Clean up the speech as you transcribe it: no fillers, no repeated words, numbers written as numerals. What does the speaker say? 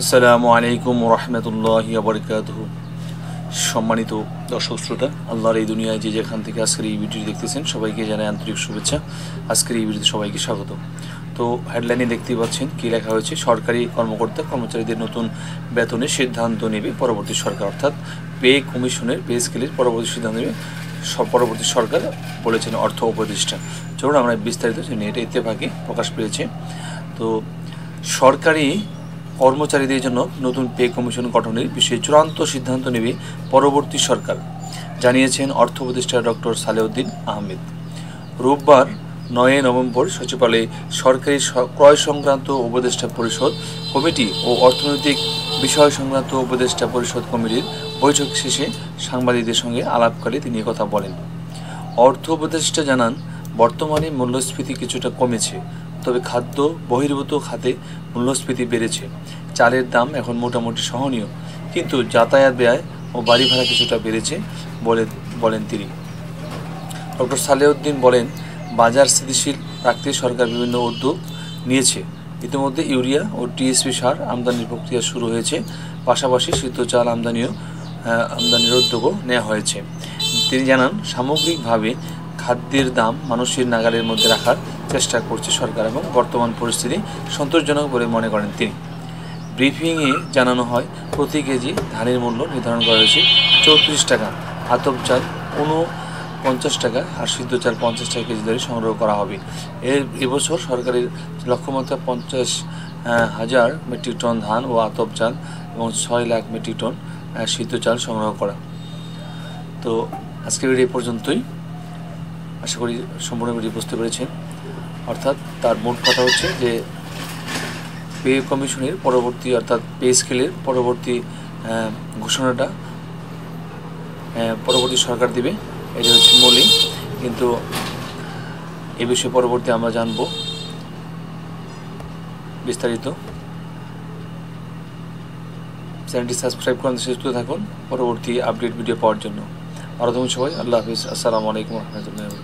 আসসালামু আলাইকুম রহমতুল্লাহি ওয়া বারাকাতুহু। সম্মানিত দর্শক শ্রোতা, আল্লাহর এই দুনিয়ায় যে যেখান থেকে আজকের এই ভিডিওটি দেখতেছেন সবাইকে জানাই আন্তরিক শুভেচ্ছা। আজকের এই ভিডিওতে সবাইকে স্বাগত। তো হেডলাইনে দেখতেই পাচ্ছেন কি লেখা হয়েছে, সরকারি কর্মকর্তা কর্মচারীদের নতুন বেতনের সিদ্ধান্ত নেবে পরবর্তী সরকার, অর্থাৎ পে কমিশনের পে স্কেলের পরবর্তী সিদ্ধান্ত নেবে পরবর্তী সরকার, বলেছেন অর্থ উপদেষ্টা। চলুন আমরা বিস্তারিত জেনে, এটা ইত্তেফাকে প্রকাশ পেয়েছে। তো সরকারি কর্মচারীদের জন্য নতুন পে কমিশন গঠনের বিষয়ে চূড়ান্ত সিদ্ধান্ত নেবে পরবর্তী সরকার, জানিয়েছেন অর্থ উপদেষ্টা ডক্টর সালেউদ্দিন আহমেদ। রোববার 9 নভেম্বর সচিবালয়ে সরকারি ক্রয় সংক্রান্ত উপদেষ্টা পরিষদ কমিটি ও অর্থনৈতিক বিষয় সংক্রান্ত উপদেষ্টা পরিষদ কমিটির বৈঠক শেষে সাংবাদিকদের সঙ্গে আলাপকালে তিনি কথা বলেন। অর্থ উপদেষ্টা জানান, বর্তমানে মূল্যস্ফীতি কিছুটা কমেছে, তবে খাদ্য বহির্ভূত খাতে মূল্যস্ফীতি বেড়েছে। চালের দাম এখন মোটামুটি সহনীয়, কিন্তু যাতায়াত ব্যয় ও বাড়ি ভাড়া কিছুটা বেড়েছে বলেন তিনি। ডক্টর সালেউদ্দিন বলেন, বাজার স্থিতিশীল রাখতে সরকার বিভিন্ন উদ্যোগ নিয়েছে। ইতিমধ্যে ইউরিয়া ও টিএসপি সার আমদানির প্রক্রিয়া শুরু হয়েছে, পাশাপাশি সিদ্ধ চাল আমদানির উদ্যোগও নেওয়া হয়েছে। তিনি জানান, সামগ্রিকভাবে খাদ্যের দাম মানুষের নাগালের মধ্যে রাখার চেষ্টা করছে সরকার এবং বর্তমান পরিস্থিতি সন্তোষজনক বলে মনে করেন তিনি। ব্রিফিংয়ে জানানো হয়, প্রতি কেজি ধানের মূল্য নির্ধারণ করা হয়েছে 34 টাকা, আতপ চাল 49 টাকা আর সিদ্ধ চাল 50 টাকা কেজি দরে সংগ্রহ করা হবে। এবছর সরকারের লক্ষ্যমাত্রা 50,000 মেট্রিক টন ধান ও আতপ চাল এবং 6 লাখ মেট্রিক টন সিদ্ধ চাল সংগ্রহ করা। তো আজকের ভিডিও পর্যন্তই, আশা করি সম্পূর্ণ ভিডিও বুঝতে পেরেছেন। অর্থাৎ তার মোট কথা হচ্ছে যে পে কমিশনের পরবর্তী, অর্থাৎ পে স্কেলের পরবর্তী ঘোষণাটা পরবর্তী সরকার দিবে, এটা হচ্ছে মৌলিক। কিন্তু এ বিষয়ে পরবর্তী আমরা জানব বিস্তারিত। চ্যানেলটি সাবস্ক্রাইব করেন, সুস্থ থাকুন পরবর্তী আপডেট ভিডিও পাওয়ার জন্য। ভালো থাকুন সবাই, আল্লাহ হাফিজ, আসসালামু আলাইকুম রহমতুল্লাহ।